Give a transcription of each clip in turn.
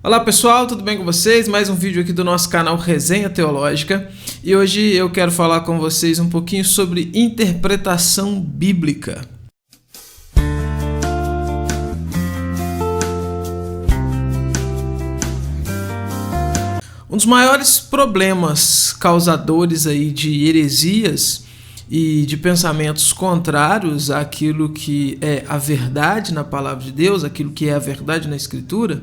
Olá pessoal, tudo bem com vocês? Mais um vídeo aqui do nosso canal Resenha Teológica e hoje eu quero falar com vocês um pouquinho sobre interpretação bíblica. Um dos maiores problemas causadores aí de heresias e de pensamentos contrários àquilo que é a verdade na palavra de Deus, aquilo que é a verdade na Escritura,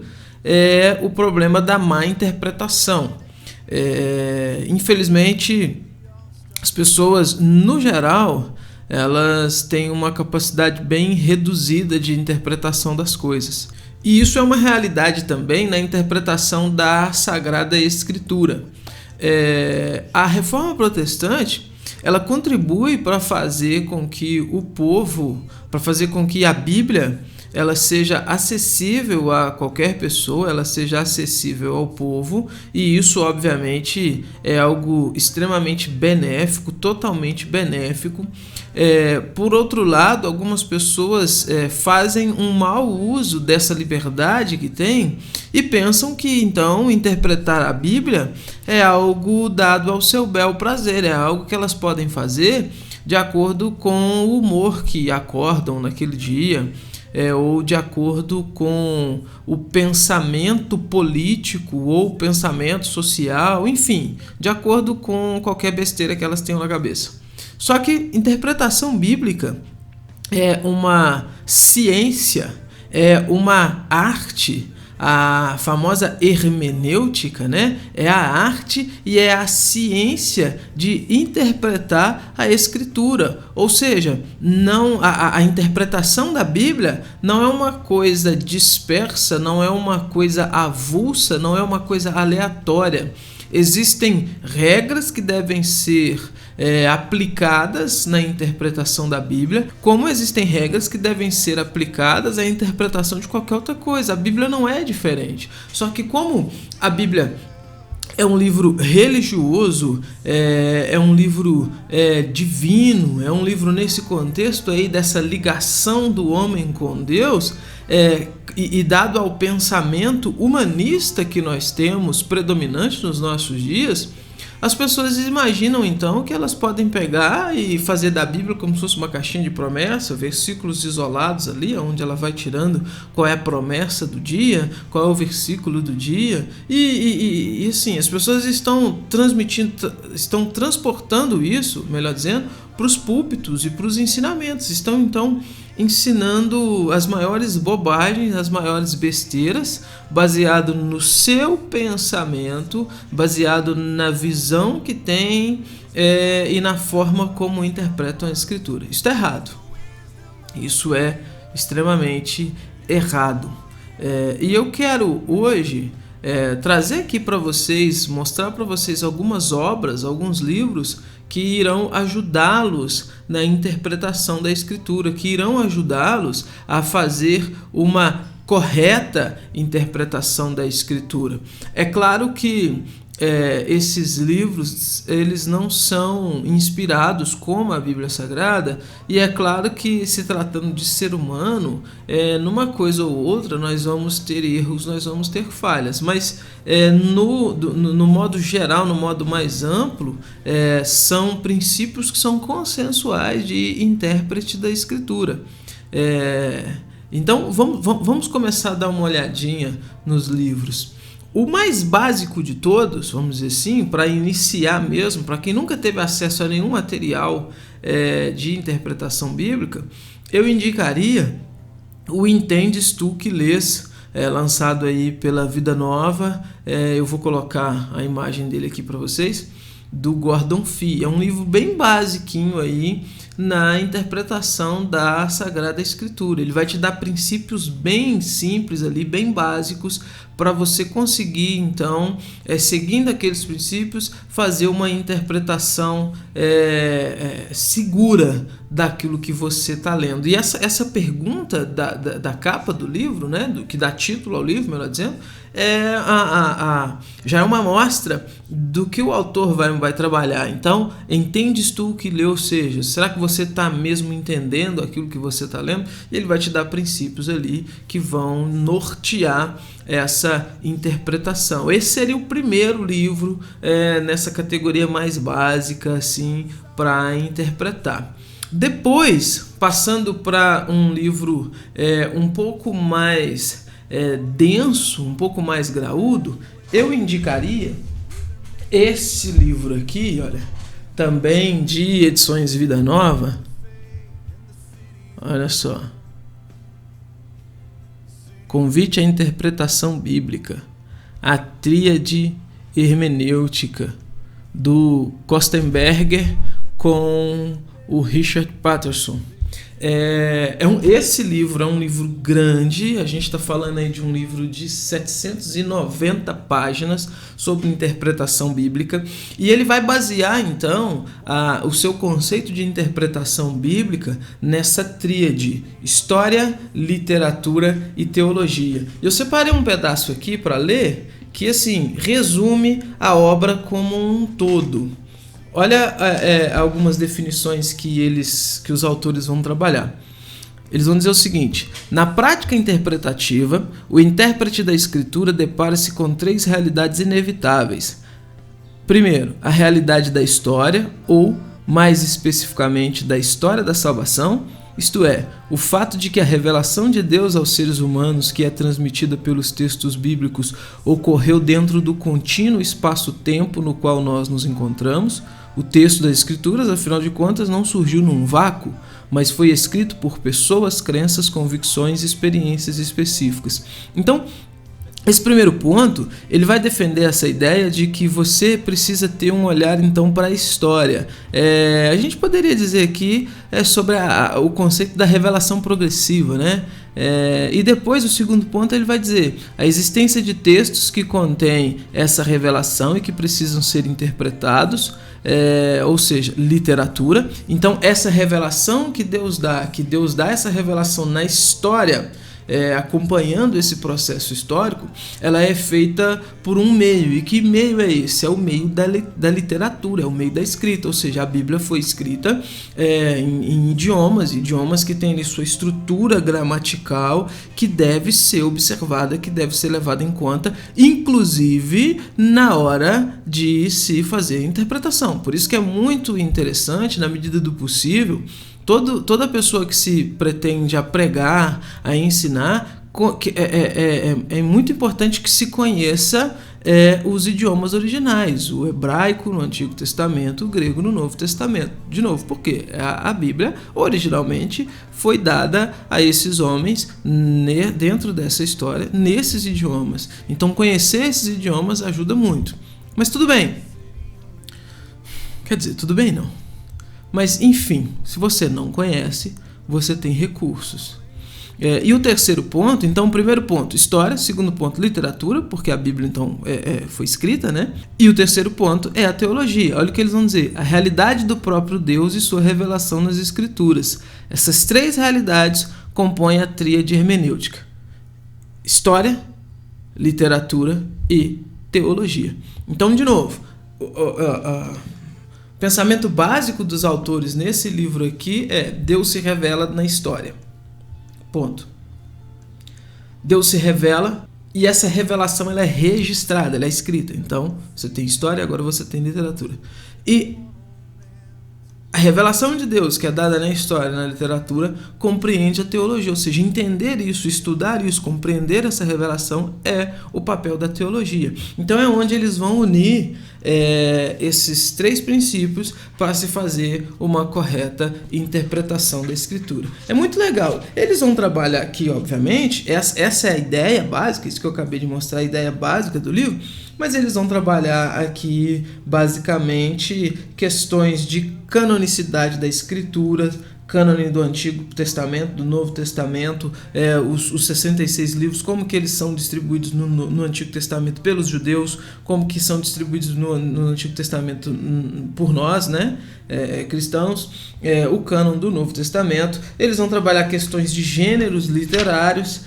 é o problema da má interpretação. Infelizmente, as pessoas, no geral, elas têm uma capacidade bem reduzida de interpretação das coisas. E isso é uma realidade também na interpretação da Sagrada Escritura. A Reforma Protestante, ela contribui para fazer com que o povo, para fazer com que a Bíblia ela seja acessível a qualquer pessoa, ela seja acessível ao povo, e isso obviamente é algo extremamente benéfico, totalmente benéfico. Por outro lado, algumas pessoas fazem um mau uso dessa liberdade que tem e pensam que então interpretar a Bíblia é algo dado ao seu bel prazer, é algo que elas podem fazer de acordo com o humor que acordam naquele dia, ou de acordo com o pensamento político ou pensamento social, enfim, de acordo com qualquer besteira que elas tenham na cabeça. Só que interpretação bíblica é uma ciência, é uma arte. A famosa hermenêutica, né? É a arte e é a ciência de interpretar a Escritura. Ou seja, não a interpretação da Bíblia não é uma coisa dispersa, não é uma coisa avulsa, não é uma coisa aleatória. Existem regras que devem ser aplicadas na interpretação da Bíblia, como existem regras que devem ser aplicadas à interpretação de qualquer outra coisa. A Bíblia não é diferente. Só que como a Bíblia é um livro religioso, é um livro divino, é um livro nesse contexto aí dessa ligação do homem com Deus, e dado ao pensamento humanista que nós temos predominante nos nossos dias, as pessoas imaginam então que elas podem pegar e fazer da Bíblia como se fosse uma caixinha de promessa, versículos isolados ali, onde ela vai tirando qual é a promessa do dia, qual é o versículo do dia, e assim, as pessoas estão transportando isso, melhor dizendo, para os púlpitos e para os ensinamentos, estão então ensinando as maiores bobagens, as maiores besteiras, baseado no seu pensamento, baseado na visão que tem e na forma como interpretam a Escritura. Isso é errado. Isso é extremamente errado. E eu quero hoje trazer aqui para vocês, mostrar para vocês algumas obras, alguns livros que irão ajudá-los na interpretação da Escritura, que irão ajudá-los a fazer uma correta interpretação da Escritura. É claro que esses livros eles não são inspirados como a Bíblia Sagrada, e é claro que, se tratando de ser humano, numa coisa ou outra nós vamos ter erros, nós vamos ter falhas, mas no modo geral, no modo mais amplo, são princípios que são consensuais de intérprete da Escritura. Então vamos começar a dar uma olhadinha nos livros. O mais básico de todos, vamos dizer assim, para iniciar mesmo, para quem nunca teve acesso a nenhum material de interpretação bíblica, eu indicaria o Entendes Tu que Lês, lançado aí pela Vida Nova. Eu vou colocar a imagem dele aqui para vocês, do Gordon Fee. É um livro bem basiquinho aí na interpretação da Sagrada Escritura. Ele vai te dar princípios bem simples ali, bem básicos, para você conseguir então, seguindo aqueles princípios, fazer uma interpretação segura daquilo que você está lendo. E essa pergunta da capa do livro, né, que dá título ao livro, melhor dizendo, já é uma amostra do que o autor vai trabalhar. Então, entendes tu o que leu? Ou seja, será que você está mesmo entendendo aquilo que você está lendo? E ele vai te dar princípios ali que vão nortear essa interpretação. Esse seria o primeiro livro nessa categoria mais básica, assim, para interpretar. Depois, passando para um livro um pouco mais denso, um pouco mais graúdo, eu indicaria esse livro aqui, olha, também de Edições Vida Nova. Olha só. Convite à Interpretação Bíblica, a Tríade Hermenêutica, do Kostenberger com o Richard Patterson. Esse livro é um livro grande, a gente está falando aí de um livro de 790 páginas sobre interpretação bíblica, e ele vai basear então o seu conceito de interpretação bíblica nessa tríade: história, literatura e teologia. Eu separei um pedaço aqui para ler que assim resume a obra como um todo. Olha algumas definições que os autores vão trabalhar. Eles vão dizer o seguinte: na prática interpretativa, o intérprete da Escritura depara-se com 3 realidades inevitáveis. Primeiro, a realidade da história, ou, mais especificamente, da história da salvação, isto é, o fato de que a revelação de Deus aos seres humanos, que é transmitida pelos textos bíblicos, ocorreu dentro do contínuo espaço-tempo no qual nós nos encontramos. O texto das Escrituras, afinal de contas, não surgiu num vácuo, mas foi escrito por pessoas, crenças, convicções e experiências específicas. Então, esse primeiro ponto, ele vai defender essa ideia de que você precisa ter um olhar então para a história. A gente poderia dizer aqui sobre o conceito da revelação progressiva, né? E depois o segundo ponto ele vai dizer a existência de textos que contêm essa revelação e que precisam ser interpretados, ou seja, literatura. Então essa revelação que Deus dá essa revelação na história, acompanhando esse processo histórico, ela é feita por um meio. E que meio é esse? É o meio da literatura, é o meio da escrita, ou seja, a Bíblia foi escrita em idiomas que têm ali sua estrutura gramatical que deve ser observada, que deve ser levada em conta, inclusive na hora de se fazer a interpretação. Por isso que é muito interessante, na medida do possível, toda pessoa que se pretende a pregar, a ensinar, é muito importante que se conheça os idiomas originais, o hebraico no Antigo Testamento, o grego no Novo Testamento. De novo, porque a Bíblia originalmente foi dada a esses homens dentro dessa história, nesses idiomas. Então conhecer esses idiomas ajuda muito. Mas tudo bem. Quer dizer, tudo bem não. Mas, enfim, se você não conhece, você tem recursos. E o terceiro ponto, então, o primeiro ponto, história. Segundo ponto, literatura, porque a Bíblia, então, foi escrita, né? E o terceiro ponto é a teologia. Olha o que eles vão dizer: a realidade do próprio Deus e sua revelação nas Escrituras. Essas 3 realidades compõem a tríade hermenêutica: história, literatura e teologia. Então, de novo, pensamento básico dos autores nesse livro aqui é: Deus se revela na história. Ponto. Deus se revela e essa revelação ela é registrada, ela é escrita. Então, você tem história, agora você tem literatura. E a revelação de Deus, que é dada na história, na literatura, compreende a teologia. Ou seja, entender isso, estudar isso, compreender essa revelação é o papel da teologia. Então é onde eles vão unir esses 3 princípios para se fazer uma correta interpretação da Escritura. É muito legal. Eles vão trabalhar aqui, obviamente, essa é a ideia básica, isso que eu acabei de mostrar, a ideia básica do livro, mas eles vão trabalhar aqui basicamente questões de canonicidade da Escritura, cânone do Antigo Testamento, do Novo Testamento, os 66 livros, como que eles são distribuídos no Antigo Testamento pelos judeus, como que são distribuídos no Antigo Testamento por nós, né, cristãos, o cânon do Novo Testamento. Eles vão trabalhar questões de gêneros literários.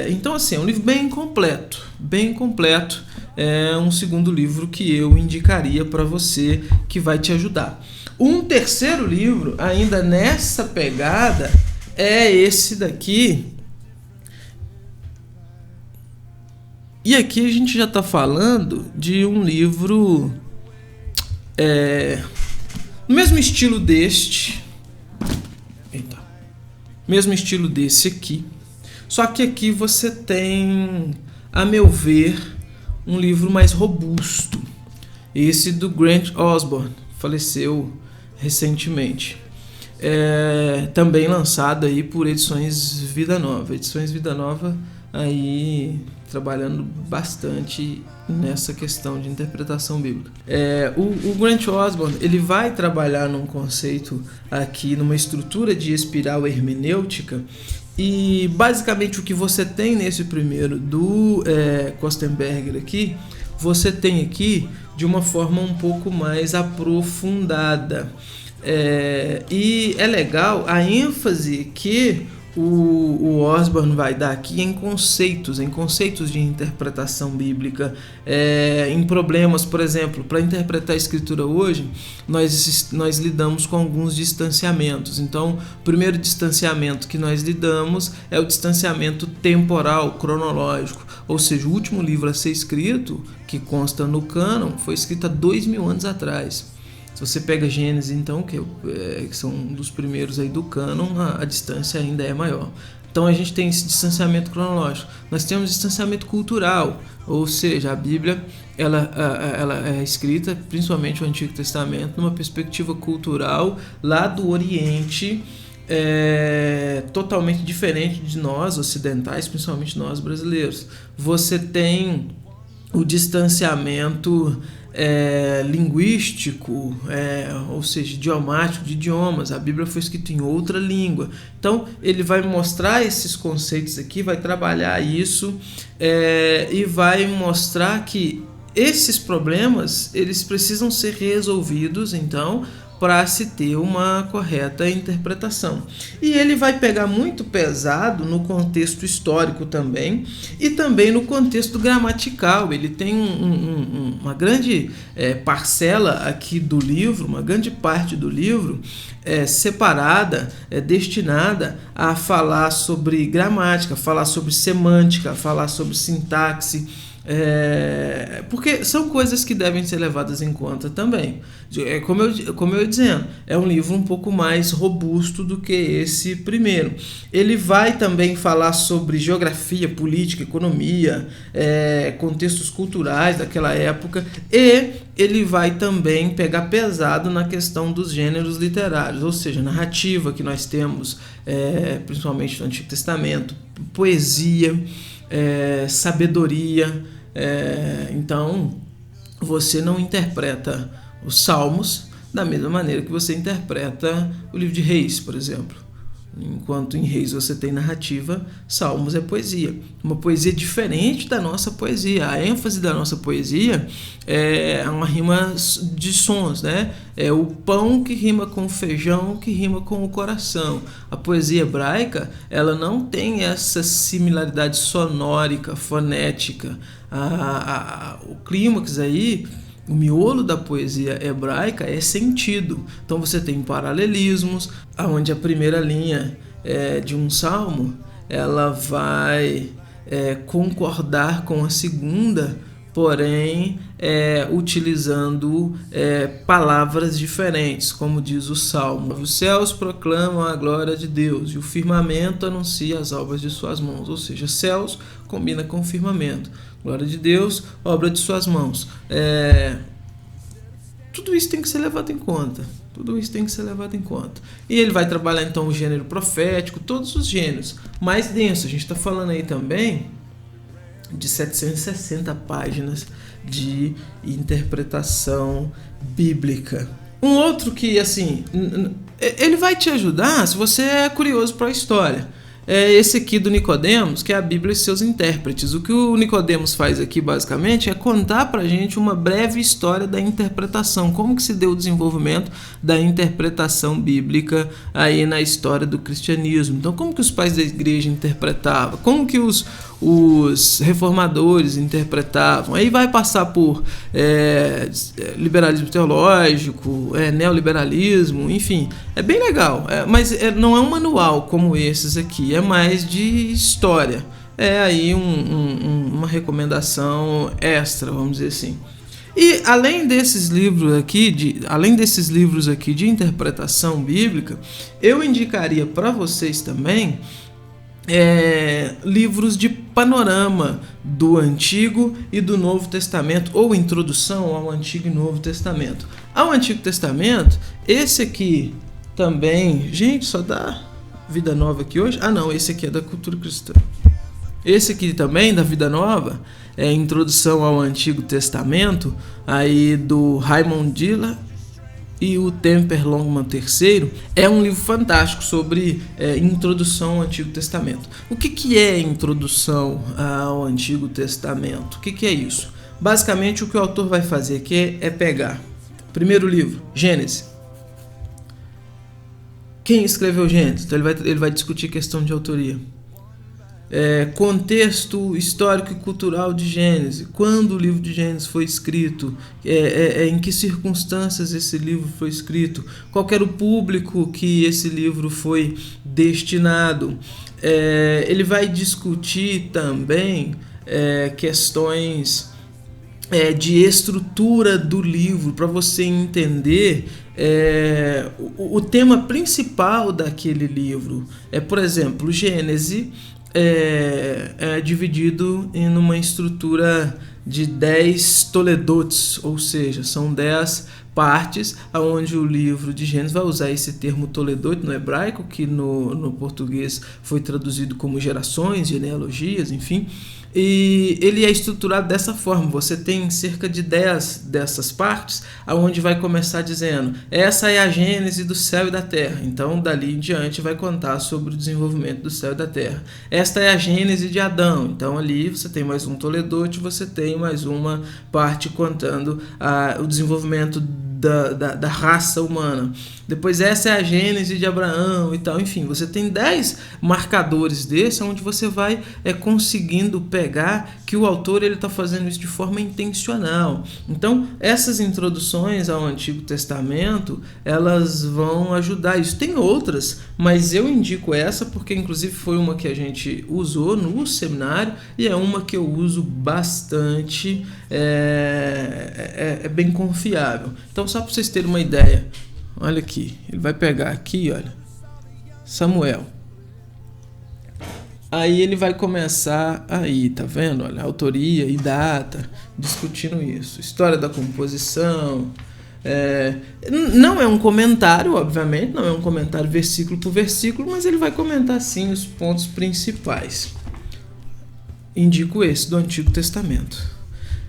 Então, assim, é um livro bem completo, bem completo. É um segundo livro que eu indicaria para você, que vai te ajudar. Um terceiro livro, ainda nessa pegada, é esse daqui. E aqui a gente já está falando de um livro no mesmo estilo deste. Eita. Mesmo estilo desse aqui. Só que aqui você tem, a meu ver, um livro mais robusto. Esse do Grant Osborne, faleceu recentemente. Também lançado aí por Edições Vida Nova. Edições Vida Nova aí trabalhando bastante nessa questão de interpretação bíblica. O Grant Osborne, ele vai trabalhar num conceito aqui, numa estrutura de espiral hermenêutica, e basicamente o que você tem nesse primeiro do Kostenberger aqui, você tem aqui de uma forma um pouco mais aprofundada. E é legal a ênfase que o Osborne vai dar aqui em conceitos de interpretação bíblica, em problemas. Por exemplo, para interpretar a escritura hoje, nós lidamos com alguns distanciamentos. Então, o primeiro distanciamento que nós lidamos é o distanciamento temporal, cronológico, ou seja, o último livro a ser escrito, que consta no cânon, foi escrito há 2000 anos atrás. Se você pega Gênesis, então, que são um dos primeiros aí do cânon, a distância ainda é maior. Então a gente tem esse distanciamento cronológico. Nós temos distanciamento cultural, ou seja, a Bíblia ela é escrita, principalmente o Antigo Testamento, numa perspectiva cultural lá do Oriente, totalmente diferente de nós ocidentais, principalmente nós brasileiros. Você tem o distanciamento linguístico, ou seja, idiomático, de idiomas. A Bíblia foi escrita em outra língua. Então ele vai mostrar esses conceitos aqui, vai trabalhar isso, e vai mostrar que esses problemas eles precisam ser resolvidos, então, para se ter uma correta interpretação. E ele vai pegar muito pesado no contexto histórico também, e também no contexto gramatical. Ele tem uma grande parcela aqui do livro, uma grande parte do livro separada, destinada a falar sobre gramática, falar sobre semântica, falar sobre sintaxe, porque são coisas que devem ser levadas em conta também. Como eu ia dizendo, é um livro um pouco mais robusto do que esse primeiro. Ele vai também falar sobre geografia, política, economia, contextos culturais daquela época, e ele vai também pegar pesado na questão dos gêneros literários, ou seja, narrativa, que nós temos principalmente no Antigo Testamento, poesia, sabedoria. Então você não interpreta os Salmos da mesma maneira que você interpreta o livro de Reis, por exemplo. Enquanto em Reis você tem narrativa, Salmos é poesia. Uma poesia diferente da nossa poesia. A ênfase da nossa poesia é uma rima de sons, né? É o pão que rima com o feijão, que rima com o coração. A poesia hebraica, ela não tem essa similaridade sonórica, fonética. O clímax aí, o miolo da poesia hebraica é sentido. Então você tem paralelismos, onde a primeira linha de um salmo ela vai concordar com a segunda, porém utilizando palavras diferentes, como diz o salmo: os céus proclamam a glória de Deus e o firmamento anuncia as obras de suas mãos. Ou seja, céus combina com firmamento, glória de Deus, obra de suas mãos. Tudo isso tem que ser levado em conta. Tudo isso tem que ser levado em conta. E ele vai trabalhar então o gênero profético, todos os gêneros mais densos. A gente está falando aí também de 760 páginas de interpretação bíblica. Um outro que, assim, ele vai te ajudar se você é curioso para a história. É esse aqui do Nicodemos, que é a Bíblia e seus intérpretes. O que o Nicodemos faz aqui, basicamente, é contar pra gente uma breve história da interpretação, como que se deu o desenvolvimento da interpretação bíblica aí na história do cristianismo. Então, como que os pais da igreja interpretavam, como que os reformadores interpretavam. Aí vai passar por liberalismo teológico, neoliberalismo, enfim, é bem legal, mas não é um manual como esses aqui, é mais de história. É aí uma recomendação extra, vamos dizer assim. E além desses livros aqui de interpretação bíblica, eu indicaria para vocês também livros de panorama do Antigo e do Novo Testamento, ou introdução ao Antigo e Novo Testamento. Ao Antigo Testamento, esse aqui também, gente, só dá Vida Nova aqui hoje? Ah não, esse aqui é da Cultura Cristã. Esse aqui também, da Vida Nova, é Introdução ao Antigo Testamento, aí do Raymond Dilla e o Temper Longman III, é um livro fantástico sobre introdução ao Antigo Testamento. O que é introdução ao Antigo Testamento? O que é isso? Basicamente, o que o autor vai fazer aqui é pegar, primeiro livro, Gênesis. Quem escreveu Gênesis? Então ele vai discutir questão de autoria. Contexto histórico e cultural de Gênesis, quando o livro de Gênesis foi escrito, em que circunstâncias esse livro foi escrito, qual era o público que esse livro foi destinado. Ele vai discutir também questões de estrutura do livro, para você entender o tema principal daquele livro. Por exemplo, Gênesis é dividido em uma estrutura de 10 toledotes, ou seja, são 10 partes, onde o livro de Gênesis vai usar esse termo toledote no hebraico, que no português foi traduzido como gerações, genealogias, enfim. E ele é estruturado dessa forma. Você tem cerca de 10 dessas partes, onde vai começar dizendo: essa é a gênese do céu e da terra. Então, dali em diante, vai contar sobre o desenvolvimento do céu e da terra. Esta é a gênese de Adão. Então, ali você tem mais um toledote, você tem mais uma parte contando o desenvolvimento da raça humana. Depois, essa é a gênese de Abraão e tal. Enfim, você tem 10 marcadores desses, onde você vai conseguindo pegar que o autor está fazendo isso de forma intencional. Então, essas introduções ao Antigo Testamento, elas vão ajudar. Isso tem outras, mas eu indico essa porque, inclusive, foi uma que a gente usou no seminário e é uma que eu uso bastante, é bem confiável. Então, só para vocês terem uma ideia, olha aqui, ele vai pegar aqui, olha, Samuel. Aí ele vai começar aí, tá vendo? Olha, autoria e data, discutindo isso. História da composição. Não é um comentário, obviamente, não é um comentário versículo por versículo, mas ele vai comentar sim os pontos principais. Indico esse do Antigo Testamento.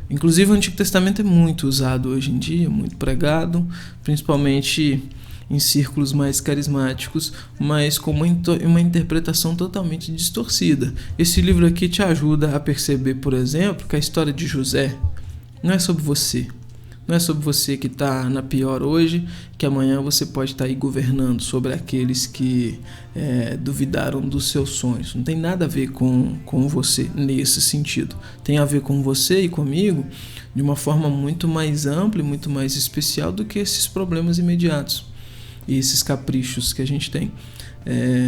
Inclusive o Antigo Testamento é muito usado hoje em dia, muito pregado, principalmente em círculos mais carismáticos, mas com uma interpretação totalmente distorcida. Esse livro aqui te ajuda a perceber, por exemplo, que a história de José não é sobre você. Não é sobre você que está na pior hoje, que amanhã você pode estar aí governando sobre aqueles que duvidaram dos seus sonhos. Não tem nada a ver com você nesse sentido. Tem a ver com você e comigo de uma forma muito mais ampla e muito mais especial do que esses problemas imediatos e esses caprichos que a gente tem.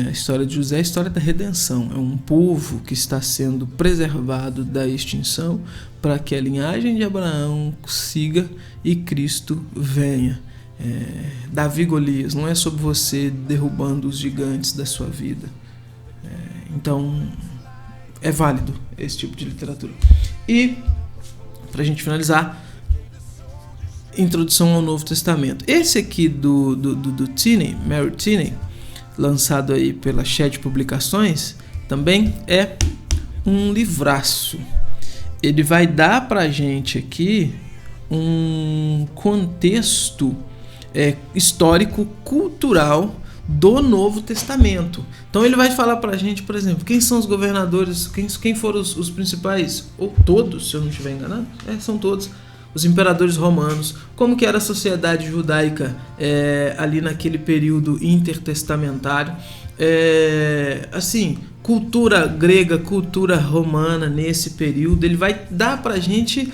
A história de José é a história da redenção. É um povo que está sendo preservado da extinção para que a linhagem de Abraão siga e Cristo venha. Davi e Golias não é sobre você derrubando os gigantes da sua vida. Então é válido esse tipo de literatura. E para a gente finalizar, introdução ao Novo Testamento. Esse aqui do Tinney, Mary Tinney, lançado aí pela Shed Publicações, também é um livraço. Ele vai dar pra gente aqui um contexto histórico, cultural do Novo Testamento. Então ele vai falar pra gente, por exemplo, quem são os governadores, quem foram os principais, ou todos, se eu não estiver enganado, são todos, os imperadores romanos, como que era a sociedade judaica ali naquele período intertestamentário, assim, cultura grega, cultura romana nesse período. Ele vai dar pra gente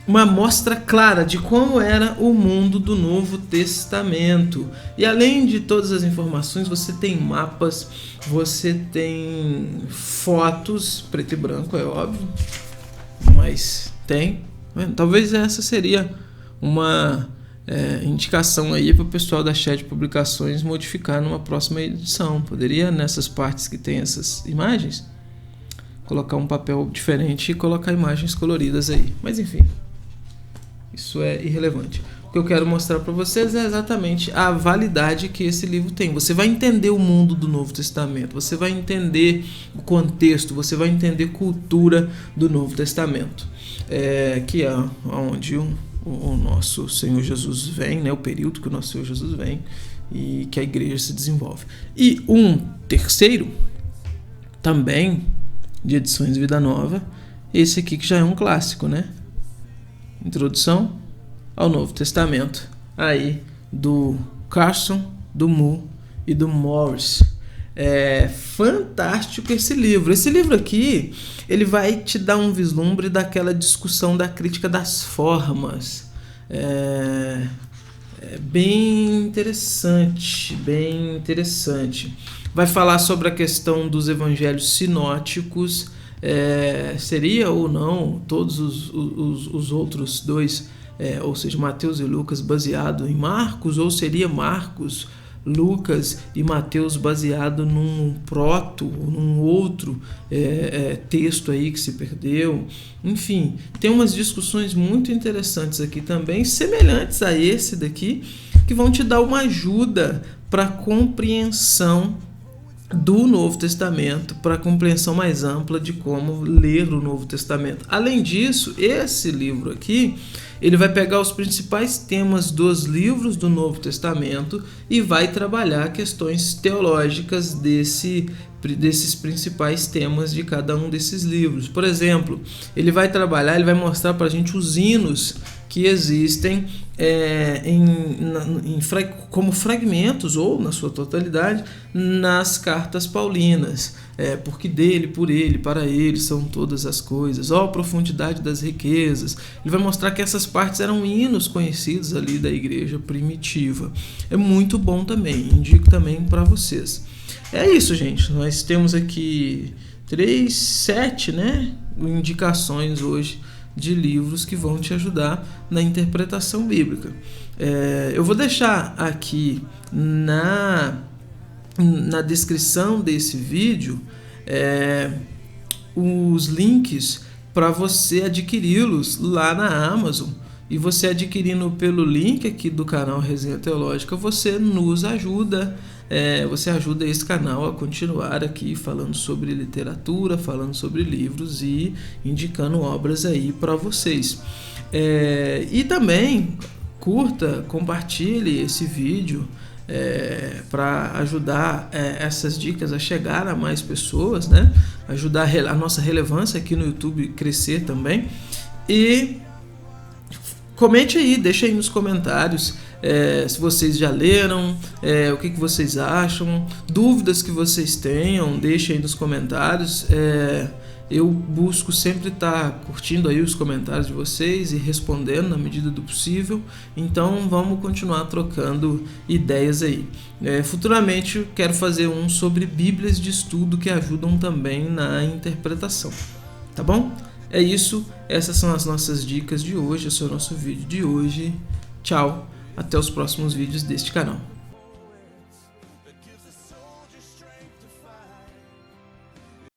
uma amostra clara de como era o mundo do Novo Testamento. E além de todas as informações, você tem mapas, você tem fotos, preto e branco, é óbvio, mas tem. Talvez essa seria uma indicação aí para o pessoal da Chat Publicações modificar numa próxima edição. Poderia, nessas partes que tem essas imagens, colocar um papel diferente e colocar imagens coloridas aí. Mas enfim, isso é irrelevante. O que eu quero mostrar para vocês é exatamente a validade que esse livro tem. Você vai entender o mundo do Novo Testamento, você vai entender o contexto, você vai entender a cultura do Novo Testamento, que é onde o nosso Senhor Jesus vem, né? O período que o nosso Senhor Jesus vem e que a igreja se desenvolve. E um terceiro, também de Edições Vida Nova, esse aqui que já é um clássico, né? Introdução ao Novo Testamento, aí do Carson, do Moore e do Morris. É fantástico esse livro. Esse livro aqui, ele vai te dar um vislumbre daquela discussão da crítica das formas. Bem interessante, bem interessante. Vai falar sobre a questão dos evangelhos sinóticos. Seria ou não todos os outros dois, ou seja, Mateus e Lucas, baseado em Marcos, ou seria Marcos, Lucas e Mateus baseado num num outro texto aí que se perdeu. Enfim, tem umas discussões muito interessantes aqui também, semelhantes a esse daqui, que vão te dar uma ajuda para a compreensão do Novo Testamento, para a compreensão mais ampla de como ler o Novo Testamento. Além disso, esse livro aqui, ele vai pegar os principais temas dos livros do Novo Testamento e vai trabalhar questões teológicas desses principais temas de cada um desses livros. Por exemplo, ele vai mostrar para a gente os hinos que existem como fragmentos ou na sua totalidade nas cartas paulinas, porque dele, por ele, para ele são todas as coisas, a profundidade das riquezas. Ele vai mostrar que essas partes eram hinos conhecidos ali da igreja primitiva. É muito bom também, indico também para vocês. É isso, gente, nós temos aqui 7 indicações hoje de livros que vão te ajudar na interpretação bíblica. Eu vou deixar aqui na descrição desse vídeo os links para você adquiri-los lá na Amazon. E você adquirindo pelo link aqui do canal Resenha Teológica, você nos ajuda, você ajuda esse canal a continuar aqui falando sobre literatura, falando sobre livros e indicando obras aí para vocês. E também curta, compartilhe esse vídeo para ajudar essas dicas a chegar a mais pessoas, né? Ajudar a nossa relevância aqui no YouTube crescer também. E comente aí, deixa aí nos comentários se vocês já leram, o que vocês acham, dúvidas que vocês tenham, deixa aí nos comentários. Eu busco sempre estar curtindo aí os comentários de vocês e respondendo na medida do possível. Então vamos continuar trocando ideias aí. Futuramente eu quero fazer um sobre bíblias de estudo que ajudam também na interpretação, tá bom? É isso, essas são as nossas dicas de hoje, esse é o nosso vídeo de hoje. Tchau, até os próximos vídeos deste canal.